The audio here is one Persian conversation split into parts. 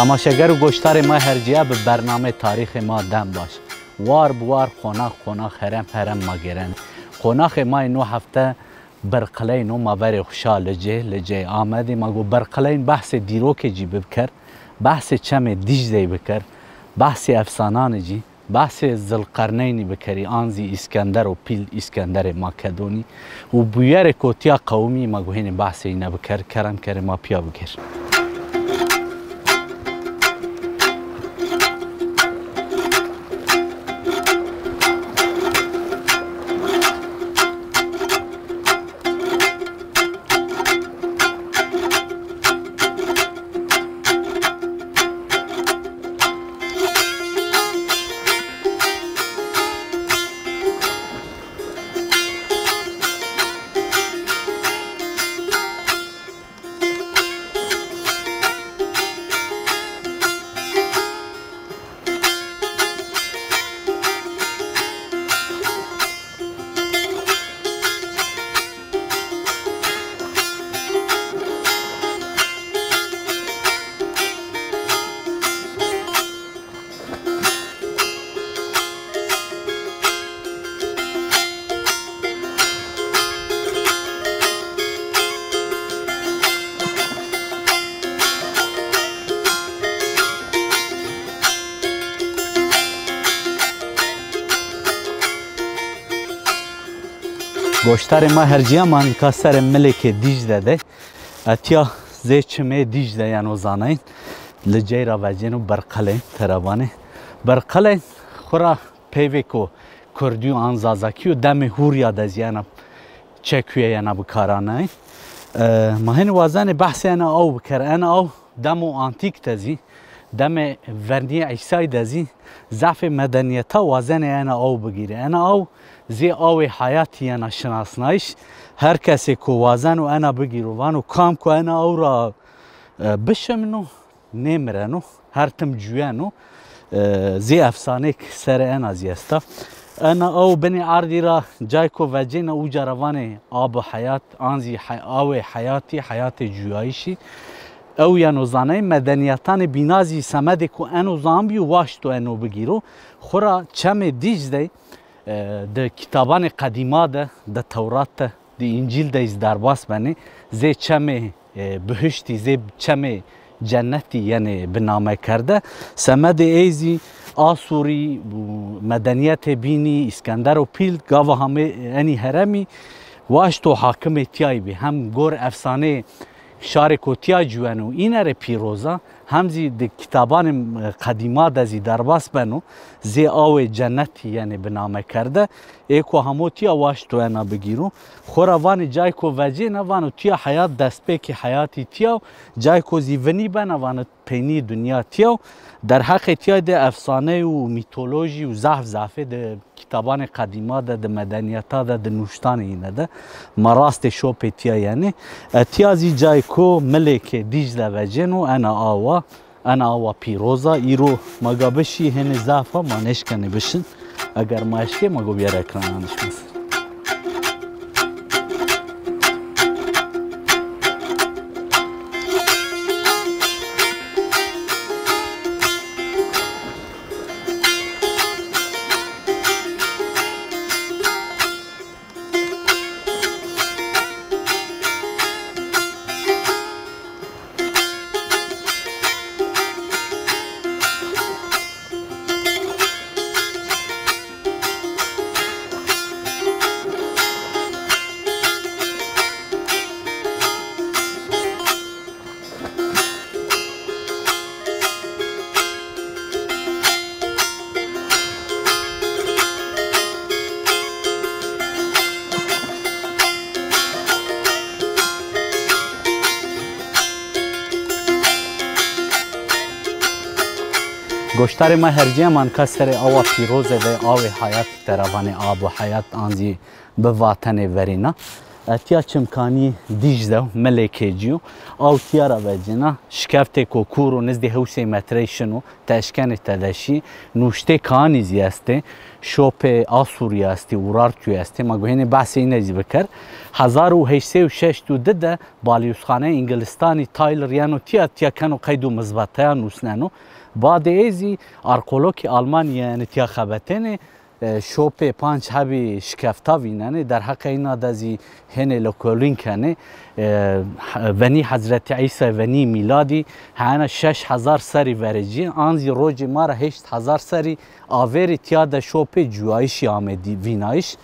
تماشاگر و گوشتار ما هرجیه به برنامه تاریخ ما دم باش. وار بوار خوناخ هرم ما گرن. خوناخ ما اینو هفته برقلین و ماور خوشحال لجه آمده ما گو برقلین بحث دیروک جی بکر، بحث چم دیجزی بکر، بحث افسانان جی، بحث ذوالقرنین بکری آنزی اسکندر و پیل اسکندر ماکدونی و بویر کوتیا قومی ما گو هین بحث اینا بکر کرم ما پیا بکر. گوشتار ما هرجیه من کسر ملک دیجده ده اتیا زی چمه دیجده یعنی زانین لجه را وجین و برقلین تروانه برقلین خورا پیوی کو کردیو آنزازاکی و دم هوریا دزیانا چکویه یعنی بکارانه ما هن وازن بحث انا او بکر انا او دمو آنتیک تزی دم ورنی عیسای دزی ضعف مدنیتا وازن انا او بگیره انا او زی آوی حیاتی انا شناسنایش هر کسی که وازن و انا بگیرو وانو کام که انا او را بشمنو نمرنو هر تم جوانو زی افسانه سر انا زیستا انا او بنی عردی را جای که وجین او جروان آب حیات آنزی آوی حیات جوایشی او یانو زانه مدنیتان بینازی سمده که انو زانبی و واشتو انو بگیرو خورا چم دیجده ده کتابان قدیما ده تورات ده انجیل ده از درباس بنی زی چم بهشتی زی چم جنتی یعنی بنامه کرده سمد ایزی آسوری مدنیت بینی اسکندر و پیل گاوا همه انی هرمی واشتو حاکم تیایی بی هم گور افسانه شار کوتیا جوانو اینه ر پیروزا همزی د کتابان قدیما دزی درباس بنو زی آو جنتی یعنی بنامه کرده ایکو همو تیا واشتو انا بگیرو خورا وان جای کو وجه نوانو تیا حیات دست پیک حیاتی تیا جای کو زیونی بنا وان پینی دنیا تیا در حق تیا ده افسانه و میتولوژی و زعفه ده کتابان قدیما ده مدنیتا ده نوشتان اینه ده مراست شوپ تیا یعنی تیا زی جای کو ملک دیجله وجنو انا آوا پیروزا ایرو مگا بشی هن زعفا ما نشکنه بشن اگر ما اشکه مگو بیار اکرانانش مصر گوشتار ما هرجیه من کسر آوا پیروزه و آوی حیات تروان آب و حیات آنزی به وطن ورینا اتیا چمکانی دیجده ملکه جیو او تیارا وجنا شکفت کوکورو نزدی هوسی متریشنو تشکن تدشی نوشته کانی زیسته شوپ آسوری استی ورارتوی استی ما گوهینه بحث این ازی بکر 1806 تو دده بالیوسخانه انگلستانی تایلر یانو تیا کنو قیدو مزبطه نوسنانو بعد ازی ارکولوکی آلمانیا نتیا خبتنه شوپ پانچ هبی شکفتا ویننه در حق اینا دزی هنه لوکولین کنه ونی حضرت عیسی ونی میلادی هانا 6000 سری ورجی آنزی روج مارا 8000 سری آوری تیاد شوپ جوایشی آمدی وینایش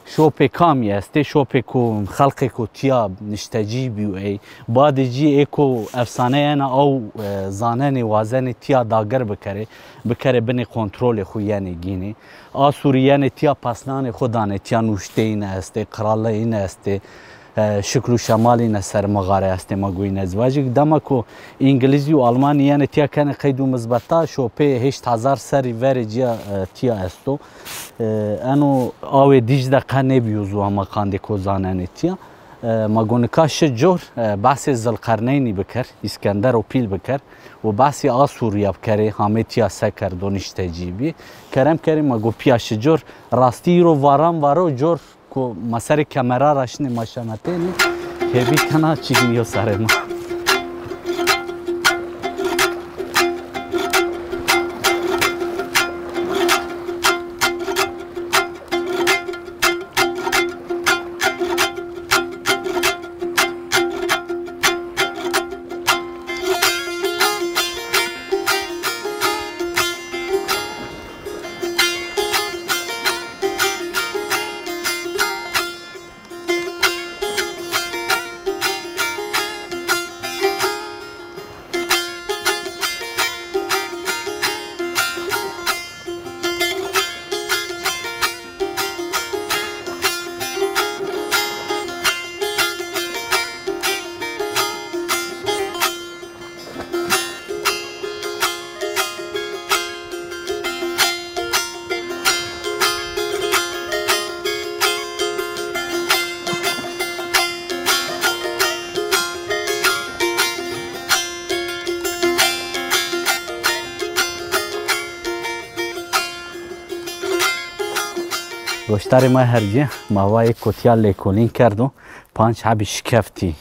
شوپ کامی است شوپ کو خلق کو تیا نشتجی بیو ای بعد جی اکو افسانه انا او زانن وازن تیا داگر بکره بن کنترل خو یعنی گینی آسوریان تیا پسنان خودانه تیا نوشته این است قراله این است شکل و شمالی نسر مغاره است ما گوین ازواج دمکو انگلیسی و آلمانی یعنی تیا کنه قیدو مزبطا شوپه 8000 سری ورجیا تیا استو انو آوه دیجده قنه بیوزو اما قانده کوزانه تیا ما گونکا شجور بحث زلقرنینی بکر اسکندر و پیل بکر و بحث آسوریا بکره همه تیا سکر دونشته جیبی کرم کریم ما گو پیا شجور راستی رو وارو جور کو مسر کامera راشنی ماشامتنی هیوی کنا چیگیو سر ما گوشتار ما هرجه ماوای کوتیال لیکولین کردو پانچ حبی شکفتی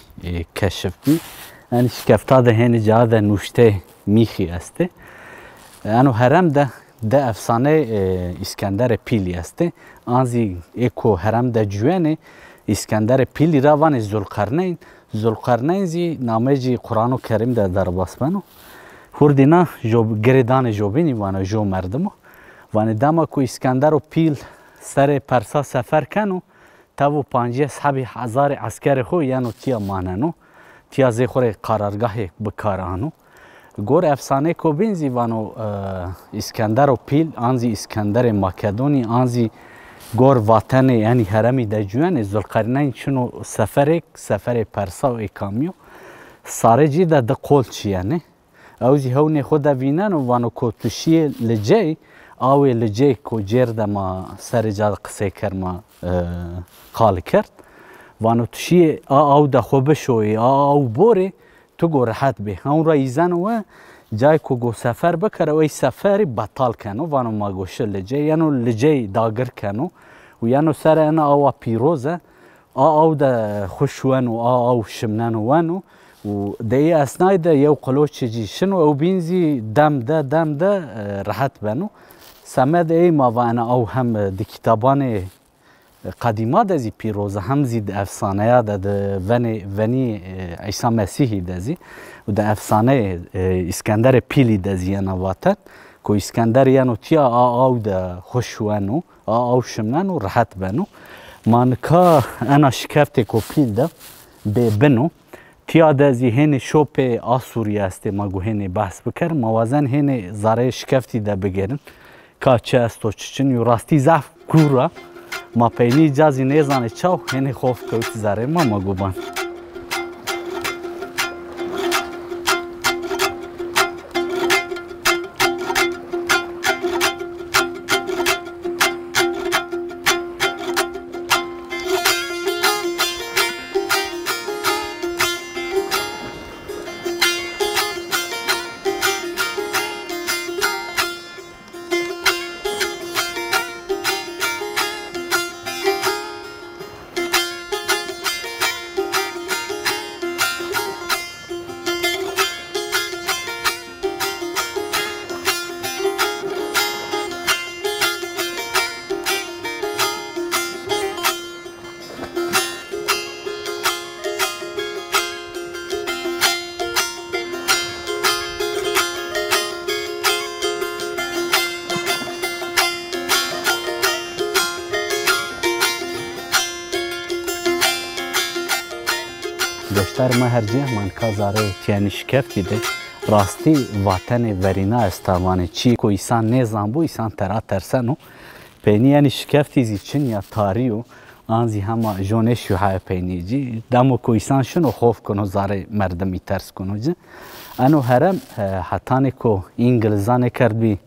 کشفتی این شکفتا ده هنی جا ده نوشته میخی استه انو هرم ده افسانه اسکندر پیلی استه آنزی اکو هرم ده جوانه اسکندر پیلی را وان زلقرنین زی نامه جی قرآن و کریم ده در باسمانو خوردینا گردان جوبینی وانا جو مردمو وان داما کو اسکندر و پیل سر پرسا سفر کنو تو 50,000 عسکر خو یانو تیا ماننو تیا زخور قرارگاه بکارانو گور افسانه کو بینزی وانو اسکندر و پیل آنزی اسکندر ماکدونی آنزی گور وطن یعنی هرمی دجوان زلقرنین چونو سفر پرسا و اکامیو ساره جی ده قول چیانه اوزی هونه خود وینن وانو کوتوشی لجی آوی لجی کو جرد ما سر جاد قصه کرما قال کرد وانو تشی آو ده خوبه شوی آو بوری تو گو راحت به اون را ایزن و جای کو گو سفر بکره و ای سفری بطال کنو وانو ما گوشه لجی یعنو لجی داگر کنو و یعنو سر انا آوا پیروزه آو ده خوشوان و آو شمنان وانو و ده اسنای ده یو قلوش جی شنو او بینزی دم ده راحت بنو سمد ای ما و انا او هم دی کتابان قدیما دزی پیروزه هم زید افسانه ده ونی عیسی مسیحی دزی و ده افسانه اسکندر پیلی دزی انا واتن که اسکندر یانو تیا آو ده خوشوانو آو شمنانو راحت بنو مانکا انا شکفت کو پیل ده بنو تیا دزی هن شوپ آسوری است ما گو هن بحث بکر موازن هن زاره شکفتی ده بگیرن که چه است و چچن یو راستی زف گورا ما پینی جازی نیزانه چاو هنی خوف کوت زاره ما گوبان گشتر ما هرجی من کازاره تیانی شکفتی ده راستی وطن ورینا استوانه چی که ایسان نیزان بو ایسان ترا ترسنو پینی یعنی شکفتی زی چین یا تاریو آنزی همه جونش یو های پینی جی دمو که ایسان شنو خوف کنو زاره مردمی ترس کنو جی انو هرم حتانه که انگلزانه کرد بی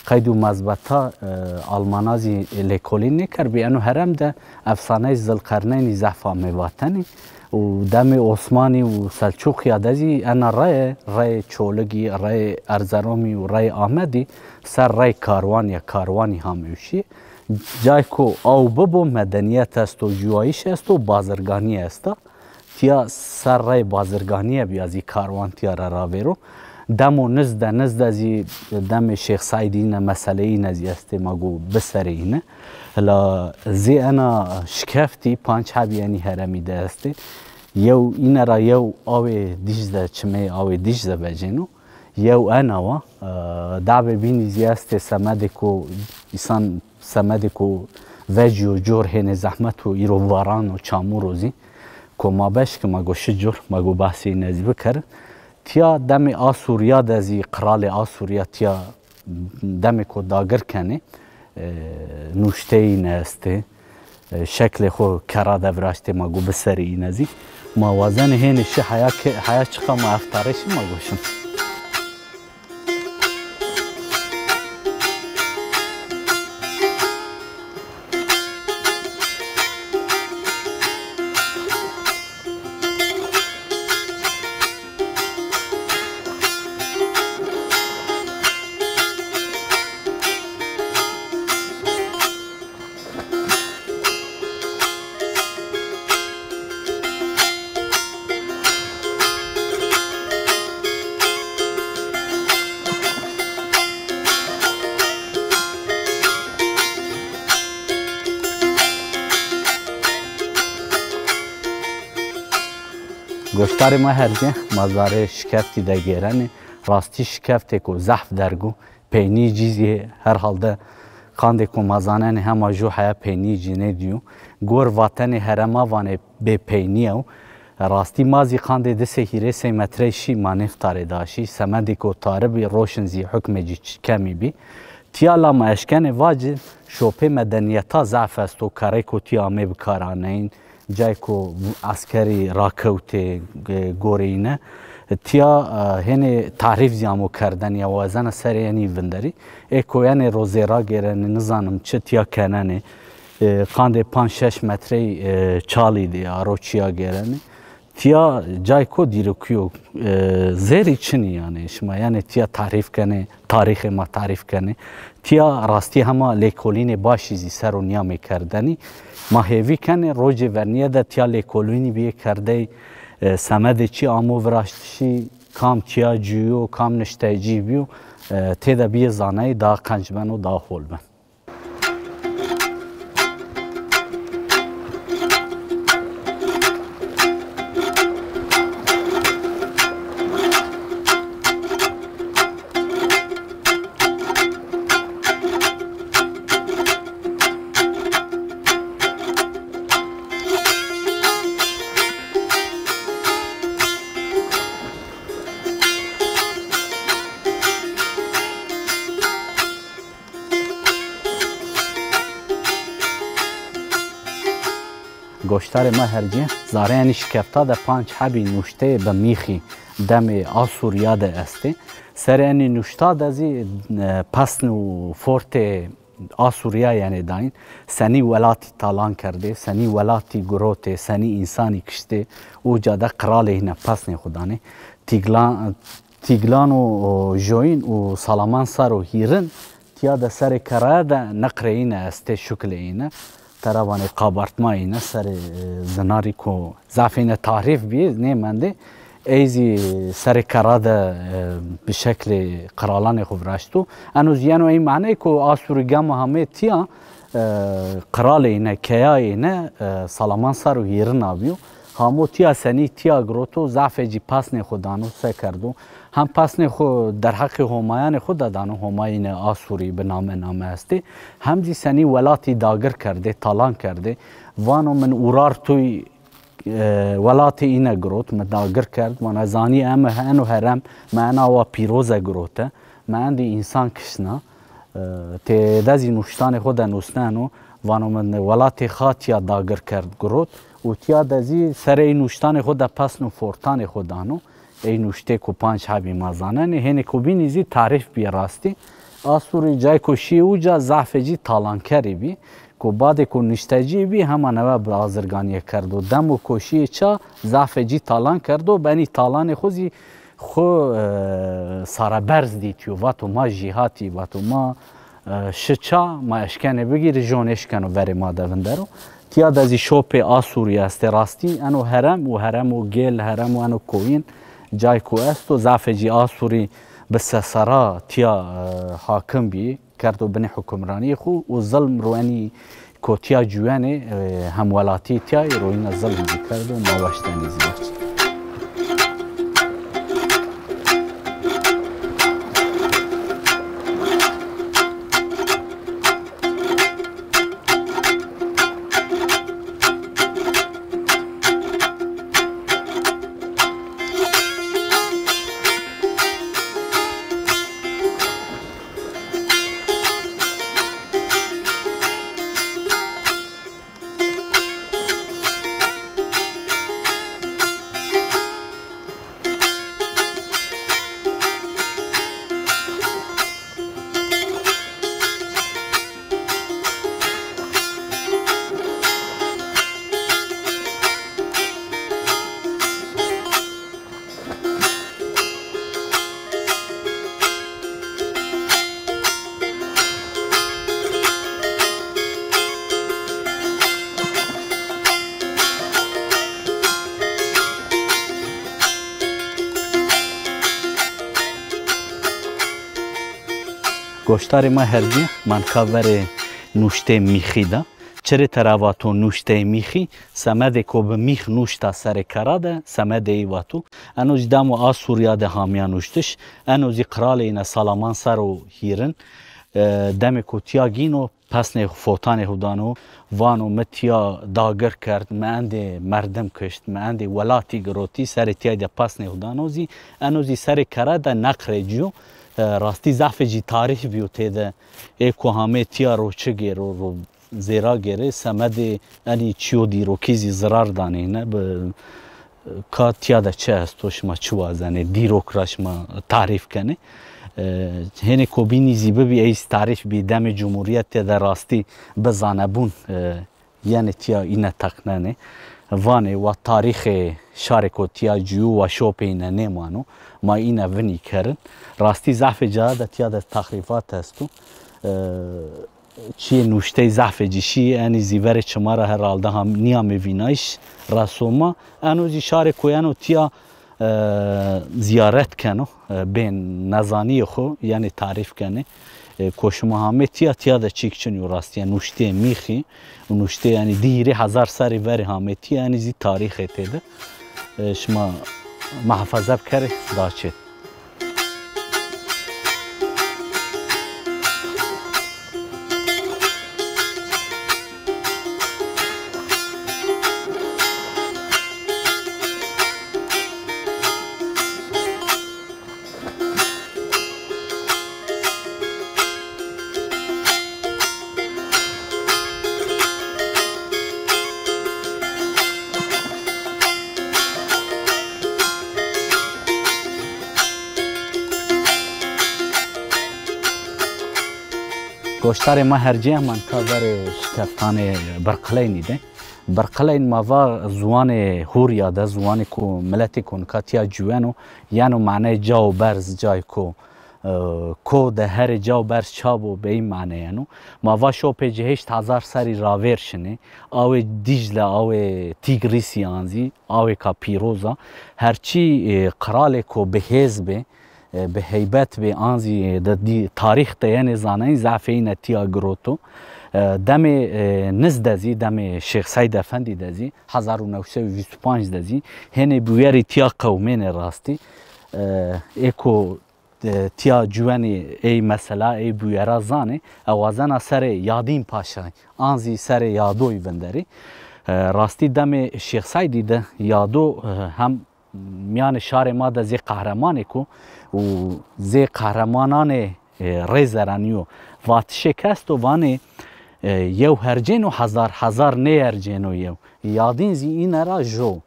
قید و مزبطا آلمانازی لیکولین نکرد بی انو هرم ده افسانه ذوالقرنین زحفام وطنی و دم عثمانی و سلجوق یادازی انا رای چولگی رای ارزرومی و رای آمدی سر رای کاروان یا کاروانی همیوشی جای که او ببو مدنیت است و جوایش است و بازرگانی است تیا سر رای بازرگانی بیازی کاروان تیا را بیرو دمو نزد ازی دم شیخ سعیدین مسئله این ازی است مگو بسره اینه لا زی انا شکفتی پانچ حبیانی هرمی ده است یو این را یو آوی دیجده چمه آوی دیجده بجنو یو انا و دعوه بینی زی است سمده کو ایسان سمده کو وجی و جور هن زحمت و ایرو واران و چامور روزی که ما بش که ما گو شجور ما گو بحثی نزی بکر تیا دم آسوریا دزی قرال آسوریا تیا دم کو داگر کنه نوشته این است شکل خو کرا دوراشته ما گو بسری این ازی موازن هنش حیا چقا ما افتارش ما گوشم گوشتار ما هرگه مزاره شکفتی ده گیرنه راستی شکفتی که زحف درگو پینی جیزی هر حالده خانده که مزانن همه جو حیا پینی جینه دیو گور وطن هرما وانه به پینیو راستی مازی خانده ده سهیره سی متره شی مانف تاره داشی سمدی که تاربی روشن زی حکم جی کمی بی تیالا ما اشکن واجب شوپه مدنیتا ضعف است و کاری که تیامه بکارانین جای که عسکری راکوت گورینه تیا هنی تعریف زیامو کردن یا وزن سر یعنی وندری اکو یعنی روزی را گیرن نزانم چه تیا کننه خانده 5-6 متری چالی دی آروچیا گیرن تیا جای که دیروکیو زیری چنی یعنی شما یعنی تیا تعریف کنه تاریخ ما تعریف کنه تیا راستی همه لیکولین باشیزی سر و نیامه کردنی ما هیوی کنه روز ورنیه ده تیا لیکولینی بیه کرده سمده چی آمو وراشتشی کام تیا جیو کام نشته جی بیو تیده بیه زانه دا قنجبن و دا خولبن گوشتار ما هرجی زاره یعنی شکفتا ده 5 حبی نوشته به میخی دم آسوریا ده استه سر یعنی نوشتا ده زی پسن و فورت آسوریا یعنی داین سنی ولاتی تالان کرده سنی ولاتی گروته سنی انسانی کشته او جاده قراله هنه پسن خودانه تیگلان و جوین و سالامان سر و هیرن تیا ده سر کرا ده نقره اینه استه شکل اینه تراوان قابرتما اینه سر زناری که زعفین تعریف بیه نیمنده ایزی سر کراده به شکل قرالان خوب راشتو انوز یعنی این معنی که آسورگام همه تیا قرال اینه کیا اینه سالامان سر و هیرن آبیو همو تیا سنی تیا گروتو زعفه جی پسن خودانو سه کردو هم پسن خود در حق همایان خود دادانو هماین آسوری به نام هستی هم زی سنی ولاتی داگر کرده تالان کرده وانو من اورار توی ولاتی اینه گروت مداگر کرد و نزانی انو هرم معنا و پیروز گروته من دی انسان کشنا تی دزی نوشتان خود نوستنو وانو من ولاتی خاطیا داگر کرد گروت و تیا دزی سر این نوشتان خود پس نو فورتان خودانو این نوشته کو پنج حبی مازانه نه هنه کو بینیزی تعریف بی راستی آسوری جای کو شیوجا ضعفجی تالانکری بی کو بعد کو نشتجی بی همان و بازرگانی کرد و دم و کوشی چا ضعفجی تالان کرد و بنی تالان خوزی خو سارا برز دیتیو واتو ما جهاتی واتو ما شچا ما اشکنه بگیر جون اشکنو بری ما دوندرو تیا دزی شوپ آسوری است راستی انو هرم و گل هرم و انو کوین جای کو است و ضعفجی آسوری بسسرا تیا حاکم بی کرد و بنی حکمرانی خو و ظلم روانی کو تیا جوانه هم ولاتی تیا روین ظلم بی کرد و ماوشتنی زیاد گوشتار ما هرگی من کاور نوشته میخی دا چرا تراواتو نوشته میخی سمده کو به میخ نوشته سر کراده سمده ای واتو انوز دم و آسوریا ده هامیان نوشتش انوزی قرال این سالامان سر و هیرن دم کو تیا گینو پسنه فوتان هودانو وانو متیا داگر کرد مانده مردم کشت مانده ولاتی گروتی سر تیا ده پسنه هودانوزی انوزی سر کراده نقره جو راستی ضعف جی تاریخ بیوته ده ایکو همه تیا رو چه گیرو رو زیرا گیره سمده انی چیو دیرو کیزی زرار دانه نه به که تیا ده چه هستوش ما چو ازنه دیرو کراش ما تعریف کنه هنه کو بینی زیبه بی ایس تعریف بی دم جمهوریت ده راستی بزانه بون یعنی تیا اینه تقننه وانه و تاریخ شارکو تیا جو و شوپ اینه نمانو ما اینه ونی کرن راستی ضعف جاده تیا ده تخریفات هستو چیه نوشته ضعف جیشی یعنی زیور چماره هرالده هم نیا میوینایش رسوما انوزی شارکو یعنی تیا زیارت کنو بین نزانی خو یعنی تعریف کنه کوشما همه تیا ده چیک چنیو راستی نوشته میخی و نوشته یعنی دیری هزار سری وری همه تیا یعنی زی تاریخ تیده شما محافظه بکره داچه گوشتار ما هرجه من کاور شکفتان برقلینی ده برقلین ماوا زوان هوریا ده زوان کو ملتی کن کاتیا جوانو یعنی معنی جاو برز جای کو ده هر جاو برز چابو به این معنی یعنی ماوا شو پیجه 8000 سری راورشنه آوه دیجله آوه تیگریسی آنزی آوه کا پیروزا هرچی قرال کو به حزبه به هیبت به آنزی دی تاریخ تیان زانای زعفی نتیا گروتو دم نزدازی دم شیخ سید افندی دازی 1925 دازی هنی بویری تیا قومین راستی اکو تیا جوانی ای مسئله ای بویرا زانه اوازن سر یادین پاشای آنزی سر یادوی بندری راستی دم شیخ سعیدی ده یادو هم میان شهر ما ده زی قهرمانی کو و زی قهرمانان ریزرانیو وات شکست و وانه یو هرجین و هزار نه هرجین و یو یادین زی این را جو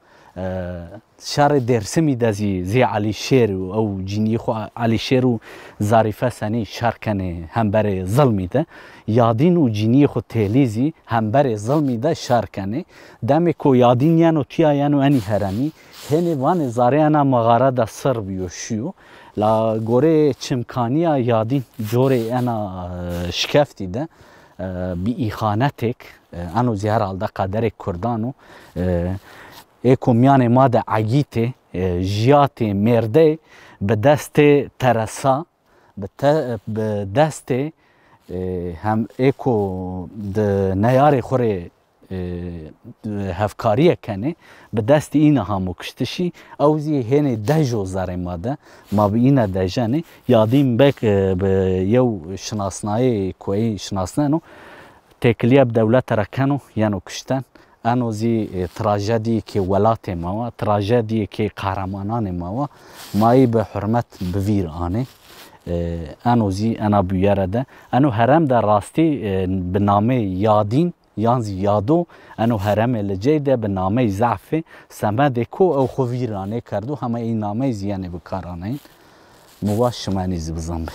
شهر درسمی ده زی علی شیر او جینی خو علی شیر و ظریفه سنی شرکنه هم بر ظلمی ده یادین و جینی خو تیلیزی هم بر ظلمی ده شرکنه دم کو یادین یانو تیا یانو انی هرمی هنی وان زاره انا مغاره ده سر بیوشیو لا گوره چمکانیا یادین جوره انا شکفتی ده بی ایخانتک انو زیار الده قدر کردانو ایکو میان ما ده عگیت جیات مرده به دست ترسا به دست هم ایکو ده نیار خوره هفکاریه کنه به دست اینه همو کشتشی او زی هنه دجو زاره ماده ما به اینه دجانه یادیم بک به یو شناسنای کوی شناسنانو تکلیه به دولت رکنو یعنی کشتن انو زی تراژدی که ولات ما تراژدی که قهرمانان ما مایی به حرمت بویر آنه انو زی انا بیاره ده انو هرم در راستی به نام یادین یانز یادو انو هرم لجیده به نامه ضعف سمد کو او خویرانه کردو همه این نامه زیانه بکارانه مواش شمانی زبزنبه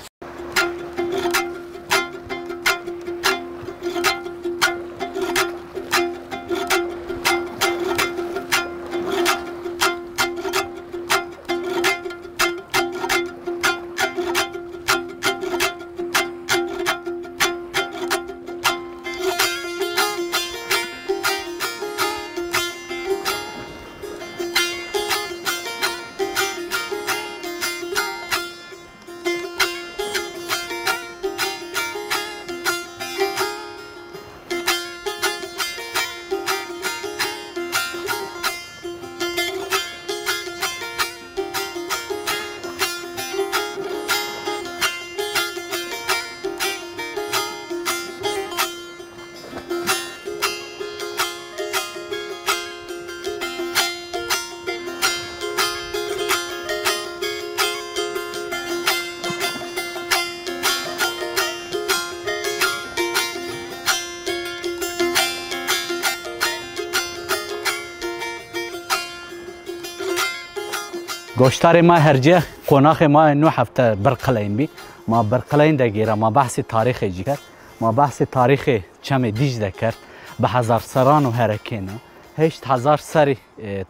گوشتار ما هرجه قناخ ما نو هفته برقلین بی ما برقلین دگیره ما بحث تاریخ جی کرد ما بحث تاریخ چم دیجده کرد به هزار سران و هرکینا 8000 سر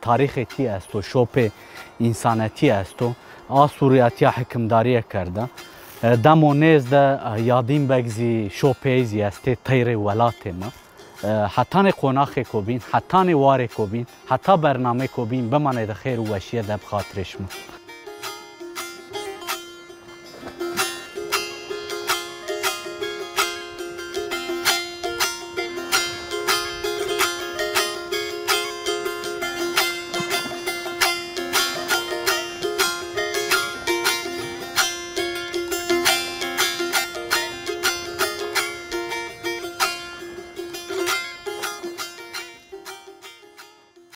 تاریخ تی است و شوپ انسانیتی است و آسوریاتی حکمداری کرده دمونیز ده یادیم بگزی شوپیزی است تیر ولات ما حتی قناخ کوبین حتی واره کوبین حتی برنامه کوبین بمانه ده خیر و وشیه ده بخاطرش ما